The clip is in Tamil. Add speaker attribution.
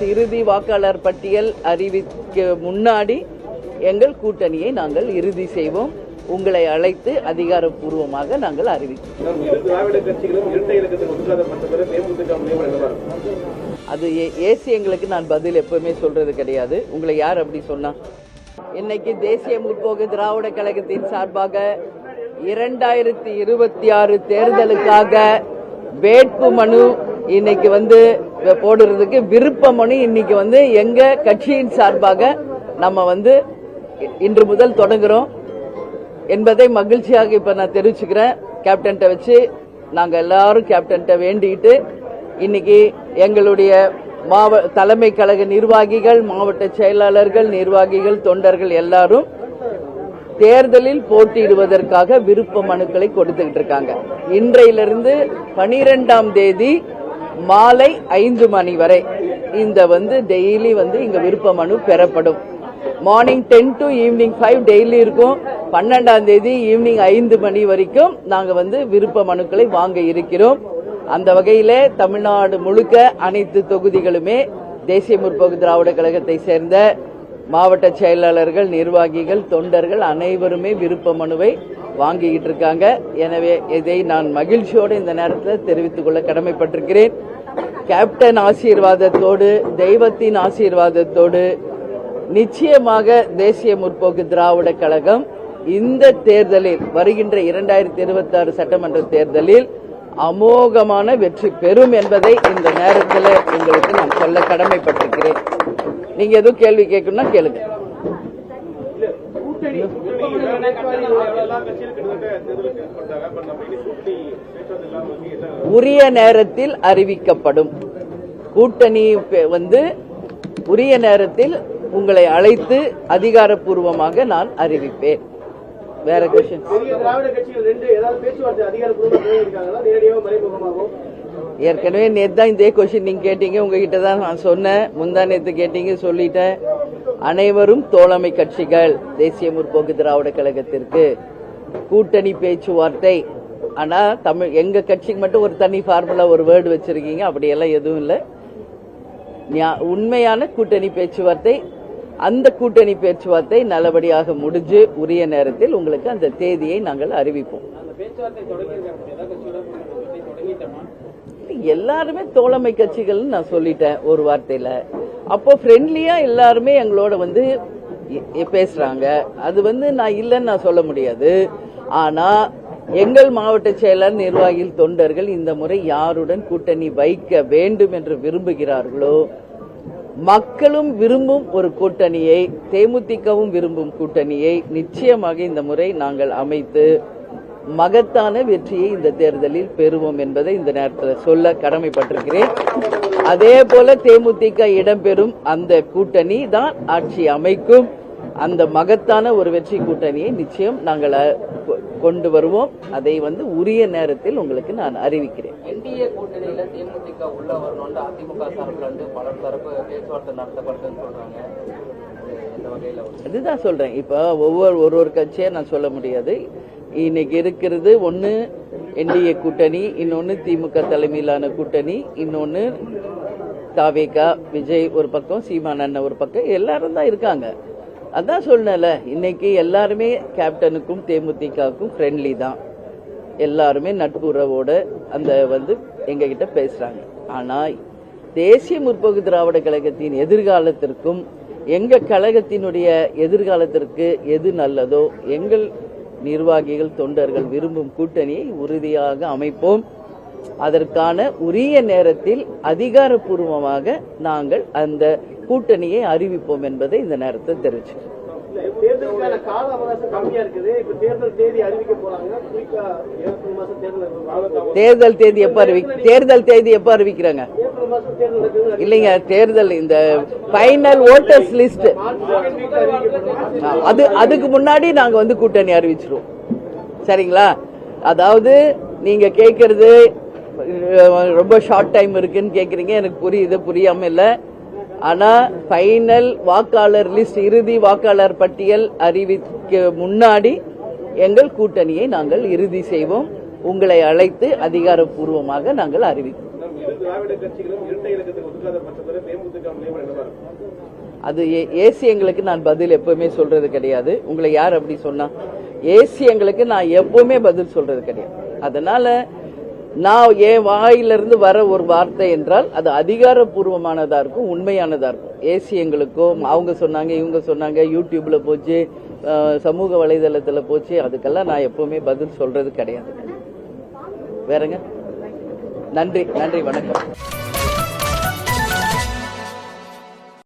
Speaker 1: லிஸ்ட் இறுதி வாக்காளர் பட்டியல் அறிவிக்க முன்னாடி எங்கள் கூட்டணியை நாங்கள் இறுதி செய்வோம். உங்களை அழைத்து அதிகாரப்பூர்வமாக நாங்கள் அறிவிக்கிறோம். அது ஏசி எங்களுக்கு நான் பதில் எப்பவுமே சொல்றது கிடையாது. உங்களை யார் அப்படி சொன்னா? இன்னைக்கு தேசிய முற்போக்கு திராவிட கழகத்தின் சார்பாக 2026 தேர்தலுக்காக வேட்பு மனு இன்னைக்கு போடுறதுக்கு விருப்ப மனு இன்னைக்கு எங்க கட்சியின் சார்பாக நம்ம இன்று முதல் தொடங்குறோம் என்பதை மகிழ்ச்சியாக இப்ப நான் தெரிவிச்சுக்கிறேன். கேப்டன்ட்ட வச்சு நாங்க எல்லாரும் கேப்டன்ட்ட வேண்டிட்டு இன்னைக்கு எங்களுடைய தலைமை கழக நிர்வாகிகள், மாவட்ட செயலாளர்கள், நிர்வாகிகள், தொண்டர்கள் எல்லாரும் தேர்தலில் போட்டியிடுவதற்காக விருப்ப மனுக்களை கொடுத்துக்கிட்டு இருக்காங்க. இன்றையிலிருந்து 12ஆம் தேதி மாலை 5 மணி வரை இந்த டெய்லி இங்க விருப்ப மனு பெறப்படும். மார்னிங் 10 to ஈவினிங் 5 டெய்லி இருக்கும். 12ஆம் தேதி ஈவினிங் 5 மணி வரைக்கும் நாங்க விருப்ப மனுக்களை வாங்க இருக்கிறோம். அந்த வகையிலே தமிழ்நாடு முழுக்க அனைத்து தொகுதிகளுமே தேசிய முற்போக்கு திராவிட கழகத்தை சேர்ந்த மாவட்ட செயலாளர்கள், நிர்வாகிகள், தொண்டர்கள் அனைவருமே விருப்ப மனுவை வாங்கிக்கிட்டு இருக்காங்க. எனவே இதை நான் மகிழ்ச்சியோடு இந்த நேரத்தில் தெரிவித்துக் கொள்ள கடமைப்பட்டிருக்கிறேன். கேப்டன் ஆசீர்வாதத்தோடு, தெய்வத்தின் ஆசீர்வாதத்தோடு நிச்சயமாக தேசிய முற்போக்கு திராவிட கழகம் இந்த தேர்தலில், வருகின்ற 2026 சட்டமன்ற தேர்தலில் அமோகமான வெற்றி பெறும் என்பதை இந்த நேரத்தில் உங்களுக்கு நான் சொல்ல கடமைப்பட்டிருக்கிறேன். நீங்க எதுவும் கேள்வி கேட்கணும்னா கேளுங்க. உரிய நேரத்தில் அறிவிக்கப்படும். கூட்டணி உரிய நேரத்தில் உங்களை அழைத்து அதிகாரப்பூர்வமாக நான் அறிவிப்பேன். வேற கொஸ்டின்? ஏற்கனவே நேற்று தான் இதே கொஸ்டின் நீங்க கேட்டீங்க. உங்ககிட்ட தான் நான் சொன்னேன். முந்தா நேற்று கேட்டீங்க, சொல்லிட்டேன். அனைவரும் தோழமை கட்சிகள் தேசிய முற்போக்கு திராவிட கழகத்திற்கு கூட்டணி பேச்சுவார்த்தை. ஆனா எங்க கட்சிக்கு மட்டும் ஒரு தனி ஃபார்முலா, ஒரு வேர்டு வச்சிருக்கீங்க. அப்படியெல்லாம் எதுவும் இல்லை. உண்மையான கூட்டணி பேச்சுவார்த்தை, அந்த கூட்டணி பேச்சுவார்த்தை நல்லபடியாக முடிஞ்சு உரிய நேரத்தில் உங்களுக்கு அந்த தேதியை நாங்கள் அறிவிப்போம். எல்லாருமே தோழமை கட்சிகள் நான் சொல்லிட்டேன் ஒரு வார்த்தையில. அப்போ ஃப்ரெண்ட்லியா எல்லாருமே எங்களோட பேசுறாங்க. அது நான் இல்லைன்னு நான் சொல்ல முடியாது. ஆனா எங்கள் மாவட்ட செயலர், நிர்வாகிகள், தொண்டர்கள் இந்த முறை யாருடன் கூட்டணி வைக்க வேண்டும் என்று விரும்புகிறார்களோ, மக்களும் விரும்பும் ஒரு கூட்டணியை, தேமுதிகவும் விரும்பும் கூட்டணியை நிச்சயமாக இந்த முறை நாங்கள் அமைத்து மகத்தான வெற்றியை இந்த தேர்தலில் பெறுவோம் என்பதை இந்த நேரத்தில் சொல்ல கடமைப்பட்டிருக்கிறேன். அதே போல தேமுதிக இடம்பெறும் அந்த கூட்டணி தான் ஆட்சி அமைக்கும். அந்த மகத்தான ஒரு வெற்றி கூட்டணியை நிச்சயம் நாங்கள் கொண்டு வருவோம். அதை உரிய நேரத்தில் உங்களுக்கு நான் அறிவிக்கிறேன்.
Speaker 2: என்டிஏ கூட்டணியில தேமுதிக உள்ள வரணும் அதிமுக சார்பில் பல தரப்பு பேச்சுவார்த்தை நடத்தப்பட்டதுன்னு சொல்றாங்க.
Speaker 1: அதுதான் சொல்றேன். இப்ப ஒரு கட்சியை நான் சொல்ல முடியாது. இன்னைக்கு இருக்கிறது ஒன்னு என்டிஏ கூட்டணி, இன்னொன்னு திமுக தலைமையிலான கூட்டணி, இன்னொன்னு தாவேகா, விஜய் ஒரு பக்கம், சீமான் அண்ணன் ஒரு பக்கம், எல்லாரும் தான் இருக்காங்க. அதான் சொன்னல, இன்னைக்கு எல்லாருமே கேப்டனுக்கும் தேமுதிகவுக்கும் ஃப்ரெண்ட்லி தான். எல்லாருமே நட்புறவோட எங்க கிட்ட பேசுறாங்க. ஆனா தேசிய முற்போக்கு திராவிட கழகத்தின் எதிர்காலத்திற்கும் எங்க கழகத்தினுடைய எதிர்காலத்திற்கு எது நல்லதோ, எங்கள் நிர்வாகிகள், தொண்டர்கள் விரும்பும் கூட்டணியை உறுதியாக அமைப்போம். அதற்கான உரிய நேரத்தில் அதிகாரப்பூர்வமாக நாங்கள் அந்த கூட்டணியை அறிவிப்போம் என்பதை இந்த நேரத்தில் தெரிவிச்சுக்கிறோம். தேர்தல் தேதி எப்ப அறிவிக்கிறாங்க? இல்லைங்க, தேர்தல் இந்த ஃபைனல் ஓட்டர்ஸ் லிஸ்ட் அதுக்கு முன்னாடி நாங்க கூட்டணி அறிவிச்சிருவோம். சரிங்களா? அதாவது நீங்க கேட்கறது ரொம்ப ஷார்ட் டைம் இருக்குன்னு கேக்குறீங்க. எனக்கு புரியுது, புரியாம இல்ல. ஆனா ஃபைனல் வாக்காளர் லிஸ்ட், இறுதி வாக்காளர் பட்டியல் அறிவிக்க முன்னாடி எங்கள் கூட்டணியை நாங்கள் இறுதி செய்வோம். உங்களை அழைத்து அதிகாரப்பூர்வமாக நாங்கள் அறிவிப்போம்.
Speaker 3: இரு திராவிட கட்சிகளும் இரட்டை இலக்கத்துக்கு ஒதுக்காத பட்சத்தில் தேமுதிக நிலைமை என்னவா இருக்கும்?
Speaker 1: அது ஏசியங்களுக்கு நான் பதில் எப்பவுமே சொல்றது கிடையாது. உங்களை யார் அப்படி சொன்னா? ஏசியங்களுக்கு நான் எப்பவுமே பதில் சொல்றது கிடையாது. அதனால நான் என் வாயிலிருந்து வர ஒரு வார்த்தை என்றால் அது அதிகாரப்பூர்வமானதா இருக்கும், உண்மையானதா இருக்கும். ஏசியங்களுக்கோ அவங்க சொன்னாங்க இவங்க சொன்னாங்க யூடியூப்ல போச்சு, சமூக வலைதளத்துல போச்சு, அதுக்கெல்லாம் நான் எப்பவுமே பதில் சொல்றது கிடையாது. வேறங்க, நன்றி, வணக்கம்.